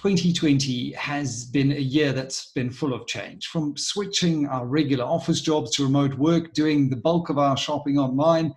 2020 has been a year that's been full of change, from switching our regular office jobs to remote work, doing the bulk of our shopping online,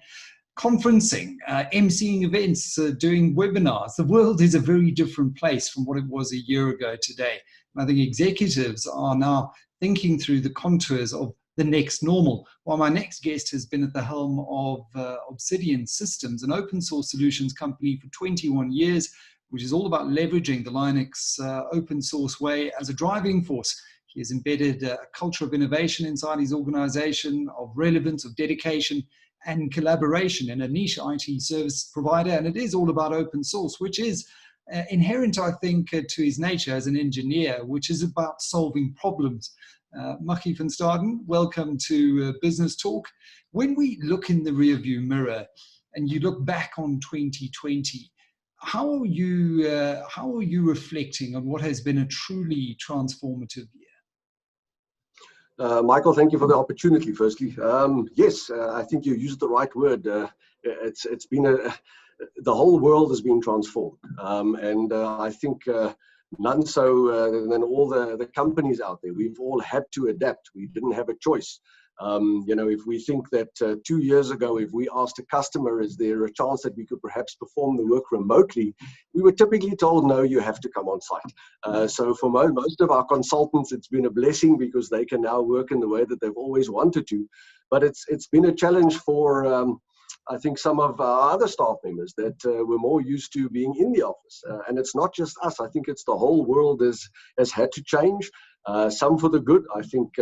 conferencing, emceeing events, doing webinars. The world is a very different place from what it was a year ago today. And I think executives are now thinking through the contours of the next normal. While my next guest has been at the helm of Obsidian Systems, an open source solutions company for 21 years, which is all about leveraging the Linux open source way as a driving force. He has embedded a culture of innovation inside his organization, of relevance, of dedication, and collaboration in a niche IT service provider. And it is all about open source, which is inherent, I think, to his nature as an engineer, which is about solving problems. Muggie van Staden, welcome to Business Talk. When we look in the rearview mirror and you look back on 2020, how are you reflecting on what has been a truly transformative year? Michael, thank you for the opportunity, firstly. Yes, I think you used the right word. It's been the whole world has been transformed. And I think none so than all the companies out there. We've all had to adapt. We didn't have a choice. If we think that 2 years ago, if we asked a customer, is there a chance that we could perhaps perform the work remotely? We were typically told, no, you have to come on site. So for most of our consultants, it's been a blessing because they can now work in the way that they've always wanted to. But it's been a challenge for, I think, some of our other staff members that were more used to being in the office. And it's not just us. I think it's the whole world has had to change. Some for the good. I think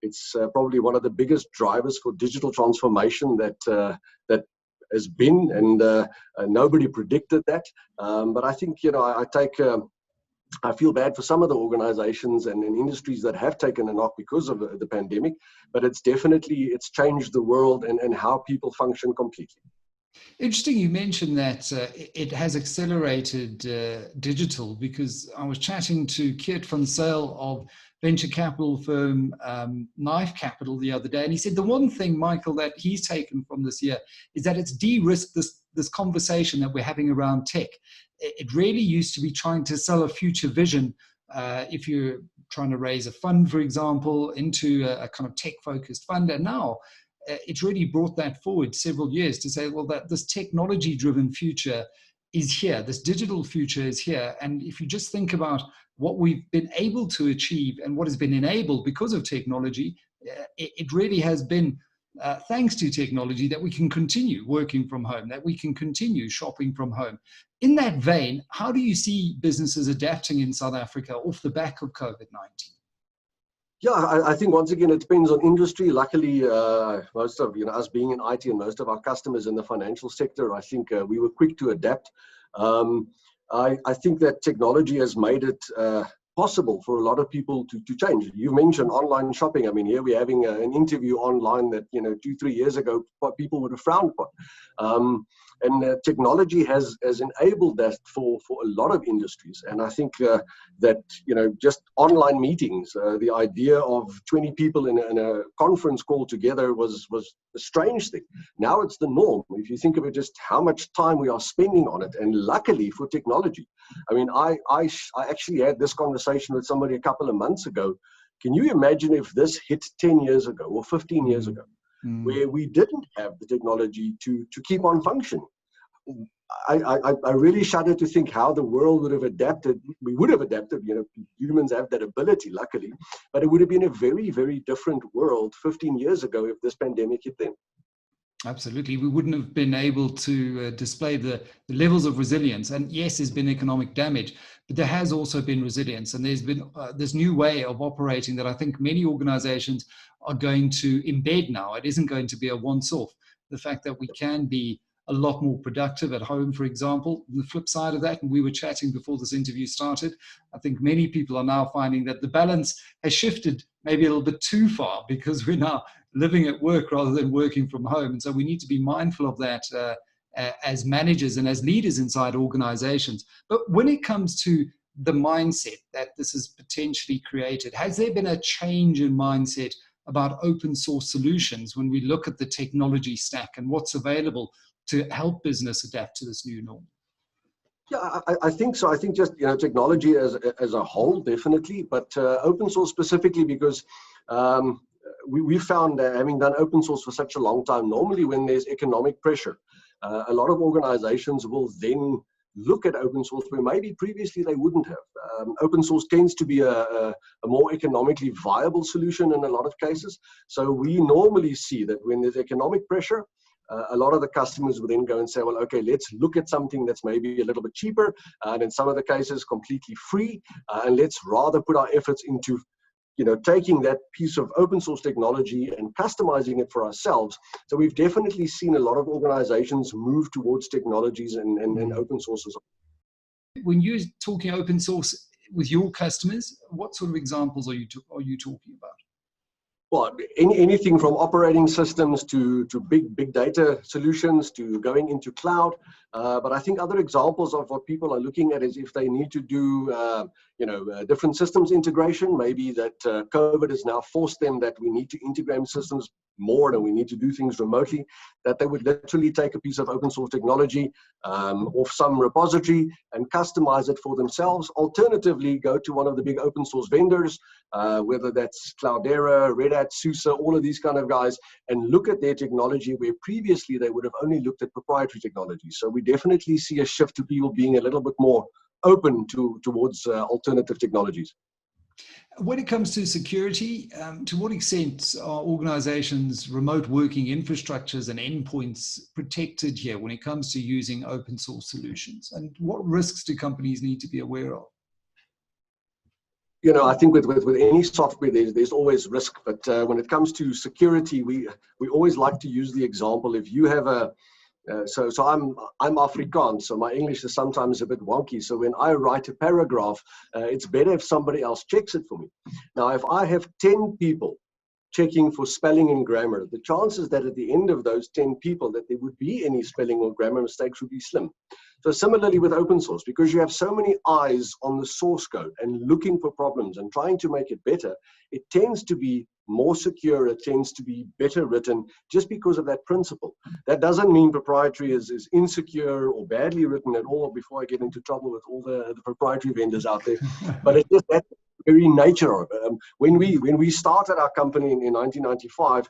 it's probably one of the biggest drivers for digital transformation that has been, and nobody predicted that. But I think, I feel bad for some of the organizations and industries that have taken a knock because of the pandemic, but it's changed the world and how people function completely. Interesting you mentioned that it has accelerated digital, because I was chatting to Keert van Zyl of venture capital firm Knife Capital the other day, and he said the one thing, Michael, that he's taken from this year is that it's de-risked this conversation that we're having around tech. It really used to be trying to sell a future vision. If you're trying to raise a fund, for example, into a kind of tech-focused fund, and now it's really brought that forward several years to say, well, that this technology-driven future is here, this digital future is here. And if you just think about what we've been able to achieve and what has been enabled because of technology, it really has been thanks to technology that we can continue working from home, that we can continue shopping from home. In that vein, how do you see businesses adapting in South Africa off the back of COVID-19? Yeah, I think once again, it depends on industry. Luckily, most of us being in IT and most of our customers in the financial sector, I think we were quick to adapt. I think that technology has made it possible for a lot of people to change. You mentioned online shopping. I mean, here we're having an interview online that 2-3 years ago people would have frowned upon. And technology has enabled that for a lot of industries. And I think that, just online meetings, the idea of 20 people in a conference call together was a strange thing. Now it's the norm. If you think of it, just how much time we are spending on it. And luckily for technology, I mean, I actually had this conversation with somebody a couple of months ago. Can you imagine if this hit 10 years ago or 15 years ago? Where we didn't have the technology to keep on functioning? I really shudder to think how the world would have adapted. We would have adapted, humans have that ability, luckily, but it would have been a very, very different world 15 years ago if this pandemic hit then. Absolutely. We wouldn't have been able to display the levels of resilience. And yes, there's been economic damage, but there has also been resilience. And there's been this new way of operating that I think many organizations are going to embed now. It isn't going to be a once-off. The fact that we can be a lot more productive at home, for example. The flip side of that, and we were chatting before this interview started, I think many people are now finding that the balance has shifted maybe a little bit too far because we're now living at work rather than working from home. And so we need to be mindful of that as managers and as leaders inside organizations. But when it comes to the mindset that this has potentially created, has there been a change in mindset about open source solutions when we look at the technology stack and what's available to help business adapt to this new norm? Yeah, I think so. I think just technology as a whole, definitely, but open source specifically because we found that having done open source for such a long time, normally when there's economic pressure, a lot of organizations will then look at open source where maybe previously they wouldn't have. Open source tends to be a more economically viable solution in a lot of cases. So we normally see that when there's economic pressure, a lot of the customers will then go and say, well, okay, let's look at something that's maybe a little bit cheaper, and in some of the cases completely free, and let's rather put our efforts into taking that piece of open source technology and customizing it for ourselves. So we've definitely seen a lot of organizations move towards technologies and open sources. When you're talking open source with your customers, what sort of examples are you talking about? Well, anything from operating systems to big data solutions to going into cloud. But I think other examples of what people are looking at is if they need to do different systems integration. Maybe that COVID has now forced them that we need to integrate systems more and we need to do things remotely, that they would literally take a piece of open source technology off some repository and customize it for themselves. Alternatively, go to one of the big open source vendors, whether that's Cloudera, Red Hat, SUSE, all of these kind of guys, and look at their technology where previously they would have only looked at proprietary technology. So we definitely see a shift to people being a little bit more open towards alternative technologies. When it comes to security, to what extent are organizations' remote working infrastructures and endpoints protected here when it comes to using open source solutions? And what risks do companies need to be aware of? I think with any software, there's always risk. But when it comes to security, we always like to use the example. If you have so I'm Afrikaans, so my English is sometimes a bit wonky. So when I write a paragraph, it's better if somebody else checks it for me. Now, if I have 10 people checking for spelling and grammar, the chances that at the end of those 10 people that there would be any spelling or grammar mistakes would be slim. So similarly with open source, because you have so many eyes on the source code and looking for problems and trying to make it better, it tends to be more secure, it tends to be better written just because of that principle. That doesn't mean proprietary is insecure or badly written at all, before I get into trouble with all the proprietary vendors out there. But it's just that very nature of it. When we started our company in 1995,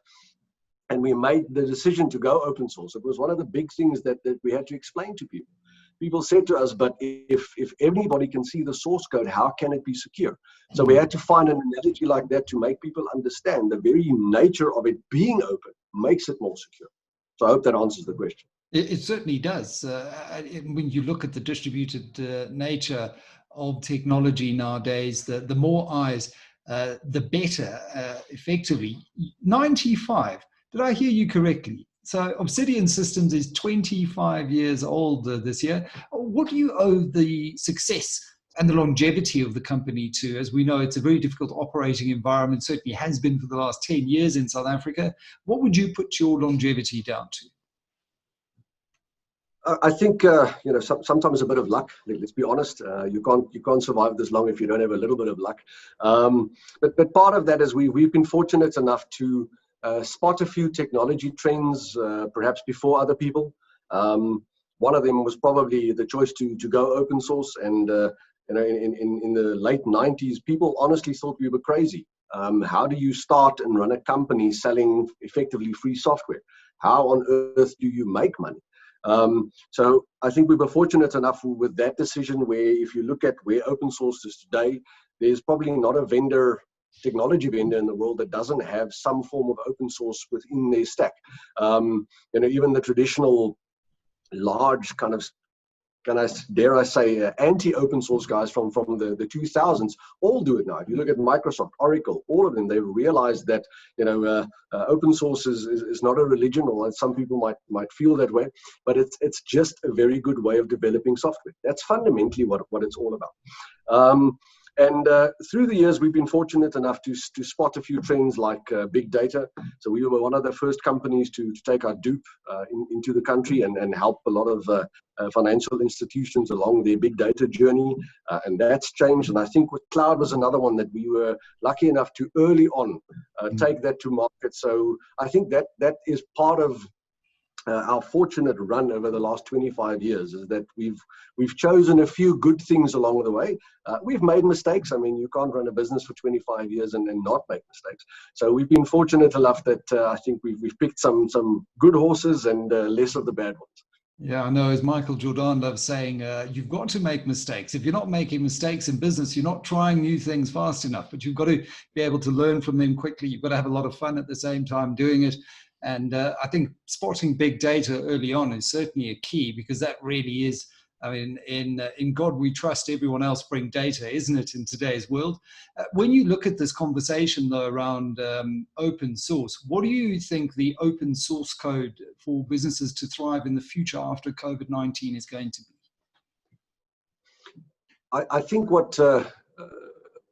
and we made the decision to go open source, it was one of the big things that we had to explain to people. People said to us, but if anybody can see the source code, how can it be secure? So we had to find an analogy like that to make people understand the very nature of it being open makes it more secure. So I hope that answers the question. It certainly does. When you look at the distributed nature of technology nowadays, the more eyes, the better, effectively. 95, did I hear you correctly? So Obsidian Systems is 25 years old this year. What do you owe the success and the longevity of the company to? As we know, it's a very difficult operating environment, certainly has been for the last 10 years in South Africa. What would you put your longevity down to? I think sometimes a bit of luck. Let's be honest. You can't survive this long if you don't have a little bit of luck. But part of that is we've been fortunate enough to spot a few technology trends, perhaps before other people. One of them was probably the choice to go open source. And in the late 90s, people honestly thought we were crazy. How do you start and run a company selling effectively free software? How on earth do you make money? So I think we were fortunate enough with that decision, where if you look at where open source is today, there's probably not a technology vendor in the world that doesn't have some form of open source within their stack. Even the traditional large dare I say, anti-open source guys from the 2000s all do it now. If you look at Microsoft, Oracle, all of them, they realized that open source is not a religion, or some people might feel that way, but it's just a very good way of developing software. That's fundamentally what it's all about. And through the years, we've been fortunate enough to spot a few trends like big data. So we were one of the first companies to take our dupe into the country and help a lot of financial institutions along their big data journey. And that's changed. And I think with cloud was another one that we were lucky enough to early on take that to market. So I think that is part of our fortunate run over the last 25 years is that we've chosen a few good things along the way. We've made mistakes. I mean, you can't run a business for 25 years and not make mistakes. So we've been fortunate enough that I think we've picked some good horses and less of the bad ones. Yeah, I know, as Michael Jordan loves saying, you've got to make mistakes. If you're not making mistakes in business, you're not trying new things fast enough, but you've got to be able to learn from them quickly. You've got to have a lot of fun at the same time doing it. And I think spotting big data early on is certainly a key, because that really is, I mean, in God we trust, everyone else bring data, isn't it, in today's world? When you look at this conversation, though, around open source, what do you think the open source code for businesses to thrive in the future after COVID-19 is going to be? I think what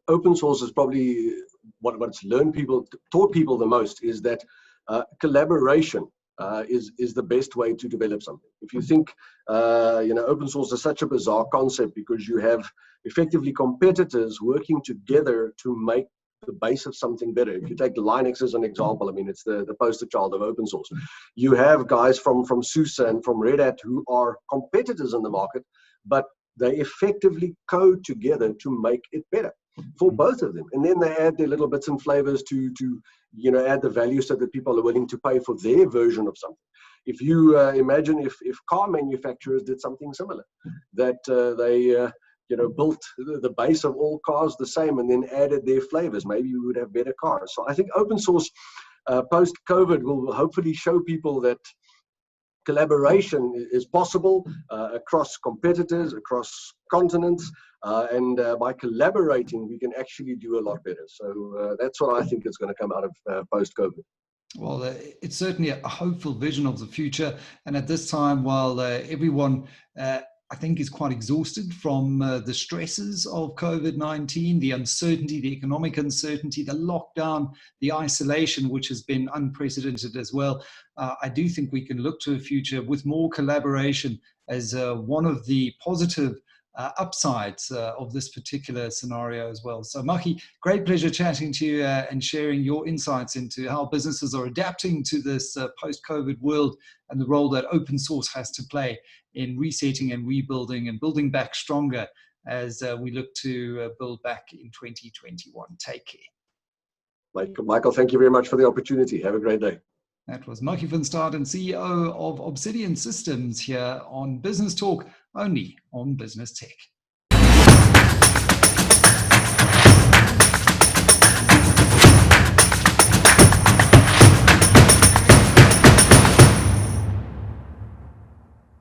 open source is probably what's taught people the most is that collaboration is the best way to develop something. If you think, open source is such a bizarre concept, because you have effectively competitors working together to make the base of something better. If you take Linux as an example, I mean, it's the poster child of open source. You have guys from SUSE and from Red Hat who are competitors in the market, but they effectively code together to make it better for both of them. And then they add their little bits and flavors to add the value so that people are willing to pay for their version of something. If you imagine if car manufacturers did something similar, that they built the base of all cars the same and then added their flavors, maybe we would have better cars. So I think open source post-COVID will hopefully show people that collaboration is possible across competitors, across continents, and by collaborating, we can actually do a lot better. So that's what I think is going to come out of post-COVID. Well, it's certainly a hopeful vision of the future. And at this time, while everyone, I think, is quite exhausted from the stresses of COVID-19, the uncertainty, the economic uncertainty, the lockdown, the isolation, which has been unprecedented as well, I do think we can look to a future with more collaboration as one of the positive upsides of this particular scenario as well. So Muggie, great pleasure chatting to you and sharing your insights into how businesses are adapting to this post-COVID world and the role that open source has to play in resetting and rebuilding and building back stronger as we look to build back in 2021. Take care. Michael, thank you very much for the opportunity. Have a great day. That was Michael van Staden, CEO of Obsidian Systems, here on Business Talk, only on Business Tech.